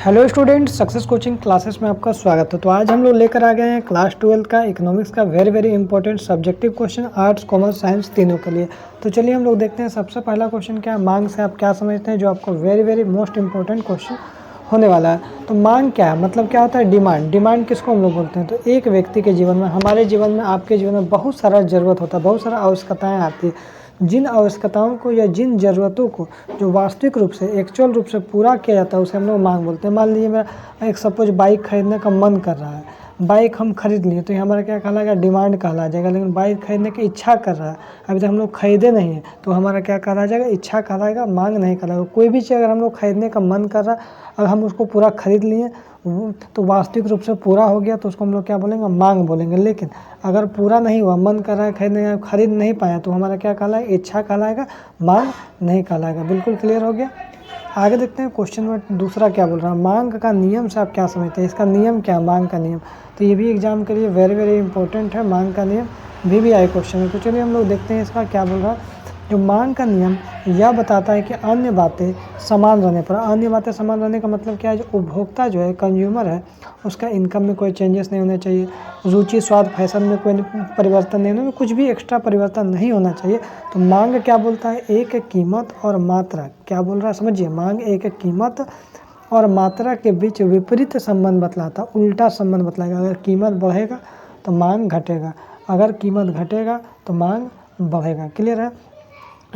Hello students, success coaching classes में आपका स्वागत है। तो आज हम लोग लेकर आ गए हैं क्लास 12 का इकोनॉमिक्स का very important subjective question arts commerce science तीनों के लिए। तो चलिए हम लोग देखते हैं सबसे पहला क्वेश्चन क्या है। मांग से आप क्या समझते हैं, जो आपको वेरी मोस्ट इंपॉर्टेंट क्वेश्चन होने वाला है। तो मांग क्या है, मतलब क्या होता है डिमांड। डिमांड किसको हम लोग बोलते हैं, तो एक व्यक्ति के जीवन में, हमारे जीवन में, आपके जीवन में बहुत सारा ज़रूरत होता है, बहुत सारा आवश्यकताएँ आती है। जिन आवश्यकताओं को या जिन ज़रूरतों को जो वास्तविक रूप से एक्चुअल रूप से पूरा किया जाता है उसे हम लोग मांग बोलते हैं। मान लीजिए मेरा एक सपोज बाइक खरीदने का मन कर रहा है, बाइक हम खरीद लिए तो ये हमारा क्या कहलाएगा, डिमांड कहला जाएगा। लेकिन बाइक खरीदने की इच्छा कर रहा है, अभी तक हम लोग खरीदे नहीं है, तो हमारा क्या कहला जाएगा, इच्छा कहलाएगा, मांग नहीं कहलाएगा। कोई भी चीज़ अगर हम लोग खरीदने का मन कर रहा है, अगर हम उसको पूरा खरीद लिए तो वास्तविक रूप से पूरा हो गया तो उसको हम लोग क्या बोलेंगे, मांग बोलेंगे। लेकिन अगर पूरा नहीं हुआ, मन कर रहा है खरीदने का, खरीद नहीं पाया, तो हमारा क्या कहलाएगा, इच्छा कहलाएगा, मांग नहीं कहलाएगा। बिल्कुल क्लियर हो गया। आगे देखते हैं क्वेश्चन में दूसरा क्या बोल रहा है। मांग का नियम से आप क्या समझते हैं, इसका नियम क्या है, मांग का नियम। तो ये भी एग्जाम के लिए वेरी इंपॉर्टेंट है, मांग का नियम भी आई क्वेश्चन है। तो चलिए हम लोग देखते हैं इसका क्या बोल रहा है। जो मांग का नियम यह बताता है कि अन्य बातें समान रहने पर, अन्य बातें समान रहने का मतलब क्या है, जो उपभोक्ता जो है, कंज्यूमर है, उसका इनकम में कोई चेंजेस नहीं होने चाहिए, रुचि स्वाद फैशन में कोई परिवर्तन नहीं होना, कुछ भी एक्स्ट्रा परिवर्तन नहीं होना चाहिए। तो मांग क्या बोलता है, एक कीमत और मात्रा, क्या बोल रहा है समझिए, मांग एक कीमत और मात्रा के बीच विपरीत संबंध बतलाता, उल्टा संबंध बतलाएगा। अगर कीमत बढ़ेगा तो मांग घटेगा, अगर कीमत घटेगा तो मांग बढ़ेगा। क्लियर है।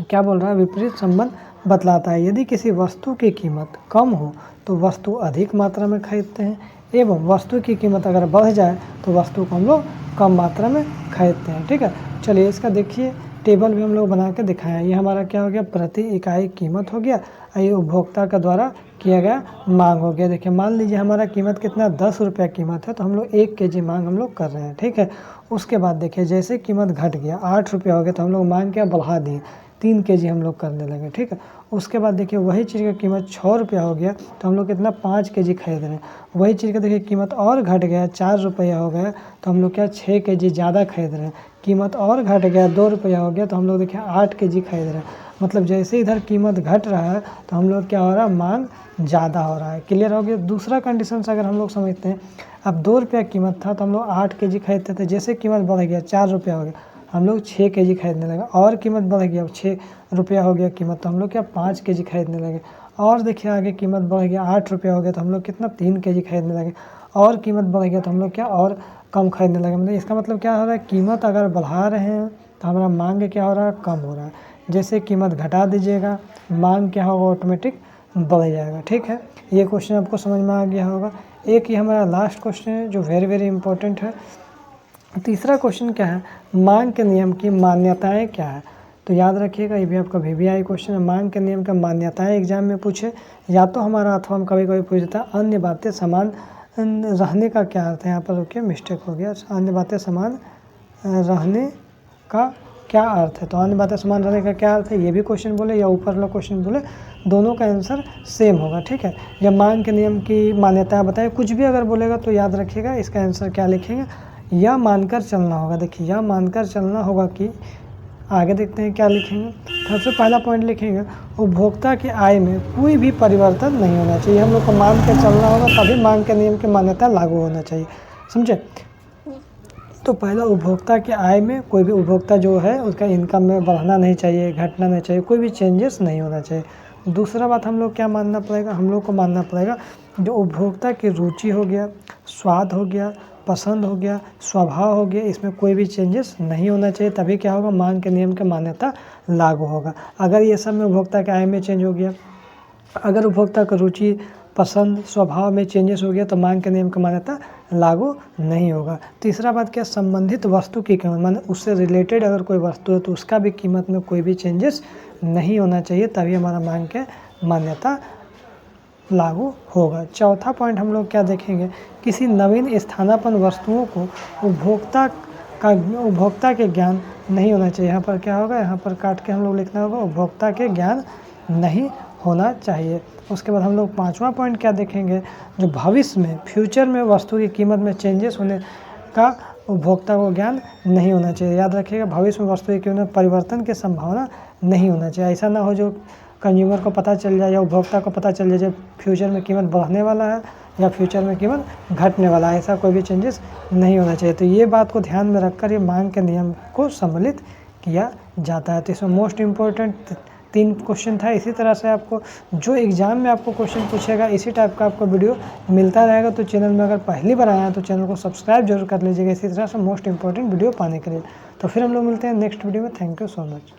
क्या बोल रहा है, विपरीत संबंध बतलाता है। यदि किसी वस्तु की कीमत कम हो तो वस्तु अधिक मात्रा में खरीदते हैं, एवं वस्तु की कीमत अगर बढ़ जाए तो वस्तु को हम लोग कम मात्रा में खरीदते हैं। ठीक है, चलिए इसका देखिए टेबल भी हम लोग बना के दिखाया। ये हमारा क्या हो गया, प्रति इकाई कीमत हो गया, ये उपभोक्ता के द्वारा किया गया मांग हो गया। देखिए मान लीजिए हमारा कीमत कितना, 10 रुपये कीमत है, तो हम लोग 1 kg मांग हम लोग कर रहे हैं। ठीक है, उसके बाद देखिए जैसे कीमत घट गया, 8 रुपये हो गया, तो हम लोग मांग क्या बढ़ा दिए, 3 kg हम लोग करने लगे। ठीक है, उसके बाद देखिए वही चीज़ का कीमत 6 रुपया हो गया, तो हम लोग कितना 5 kg खरीद रहे हैं। वही चीज़ का देखिए कीमत और घट गया, 4 रुपया हो गया, तो हम लोग क्या 6 kg ज़्यादा खरीद रहे हैं। कीमत और घट गया, 2 रुपया हो गया, तो हम लोग देखिए 8 kg खरीद रहे हैं। मतलब जैसे इधर कीमत घट रहा है तो हम लोग क्या हो रहा है, मांग ज़्यादा हो रहा है। क्लियर हो गया। दूसरा कंडीशन से अगर हम लोग समझते हैं, अब 2 रुपया कीमत था तो हम लोग 8 kg खरीदते थे, जैसे कीमत बढ़ गया 4 रुपया हो गया, हम लोग 6 kg खरीदने लगे, और कीमत बढ़ गया, अब 6 रुपया हो गया कीमत, तो हम लोग क्या 5 kg खरीदने लगे। और देखिए आगे कीमत बढ़ गया, 8 रुपया हो गया, तो हम लोग कितना 3 kg खरीदने लगे, और कीमत बढ़ गया तो हम लोग क्या और कम खरीदने लगे। मतलब इसका मतलब क्या हो रहा है, कीमत अगर बढ़ा रहे हैं तो हमारा मांग क्या हो रहा है, कम हो रहा है। जैसे कीमत घटा दीजिएगा, मांग क्या होगा, ऑटोमेटिक बढ़ जाएगा। ठीक है, ये क्वेश्चन आपको समझ में आ गया होगा। एक ही हमारा लास्ट क्वेश्चन है जो वेरी इंपॉर्टेंट है। तीसरा क्वेश्चन क्या है, मांग के नियम की मान्यताएं क्या है। तो याद रखिएगा ये भी आपका VBI क्वेश्चन है। मांग के नियम का मान्यताएं एग्जाम में पूछे या तो हमारा, अथवा हम कभी पूछता है अन्य बातें समान रहने का क्या अर्थ है। यहाँ पर रुकिए मिस्टेक हो गया, अन्य बातें समान रहने का क्या अर्थ है। तो अन्य बातें समान रहने का क्या अर्थ है, ये भी क्वेश्चन बोले या ऊपर वाला क्वेश्चन बोले, दोनों का आंसर सेम होगा। ठीक है, जब मांग के नियम की मान्यता बताए, कुछ भी अगर बोलेगा तो याद रखिएगा इसका आंसर क्या लिखेंगे, यह मानकर चलना होगा। देखिए यह मानकर चलना होगा कि, आगे देखते हैं क्या लिखेंगे। सबसे पहला पॉइंट लिखेंगे, उपभोक्ता की आय में कोई भी परिवर्तन नहीं होना चाहिए। हम लोग को मान के चलना होगा, तभी मांग के नियम की मान्यता लागू होना चाहिए, समझे। तो पहला, उपभोक्ता की आय में कोई भी उपभोक्ता जो है उसका इनकम में बढ़ना नहीं चाहिए, घटना नहीं चाहिए, कोई भी चेंजेस नहीं होना चाहिए। दूसरा बात हम लोग क्या मानना पड़ेगा, हम लोग को मानना पड़ेगा जो उपभोक्ता की रुचि हो गया, स्वाद हो गया, पसंद हो गया, स्वभाव हो गया, इसमें कोई भी चेंजेस नहीं होना चाहिए, तभी क्या होगा, मांग के नियम की मान्यता लागू होगा। अगर ये सब में उपभोक्ता के आय में चेंज हो गया, अगर उपभोक्ता का रुचि पसंद स्वभाव में चेंजेस हो गया, तो मांग के नियम की मान्यता लागू नहीं होगा। तीसरा बात क्या, संबंधित वस्तु की कीमत, माने उससे रिलेटेड अगर कोई वस्तु है तो उसका भी कीमत में कोई भी चेंजेस नहीं होना चाहिए, तभी हमारा मांग के मान्यता लागू होगा। चौथा पॉइंट हम लोग क्या देखेंगे, किसी नवीन स्थानापन्न वस्तुओं को उपभोक्ता के ज्ञान नहीं होना चाहिए। यहाँ पर क्या होगा, यहाँ पर काट के हम लोग लिखना होगा, उपभोक्ता के ज्ञान नहीं होना चाहिए। उसके बाद हम लोग पांचवा पॉइंट क्या देखेंगे, जो भविष्य में फ्यूचर में वस्तु की कीमत में चेंजेस होने का उपभोक्ता को ज्ञान नहीं होना चाहिए। याद रखिएगा भविष्य में वस्तु की कीमत में परिवर्तन की संभावना नहीं होना चाहिए। ऐसा ना हो जो कंज्यूमर को पता चल जाए या उपभोक्ता को पता चल जाए फ्यूचर में कीमत बढ़ने वाला है या फ्यूचर में कीमत घटने वाला है, ऐसा कोई भी चेंजेस नहीं होना चाहिए। तो ये बात को ध्यान में रखकर ये मांग के नियम को सम्मिलित किया जाता है। तो इसमें मोस्ट इम्पोर्टेंट 3 क्वेश्चन था। इसी तरह से आपको जो एग्ज़ाम में आपको क्वेश्चन पूछेगा इसी टाइप का आपको वीडियो मिलता रहेगा। तो चैनल में अगर पहली बार आया है तो चैनल को सब्सक्राइब जरूर कर लीजिएगा इसी तरह से मोस्ट इंपॉर्टेंट वीडियो पाने के लिए। तो फिर हम लोग मिलते हैं नेक्स्ट वीडियो में। Thank you so much.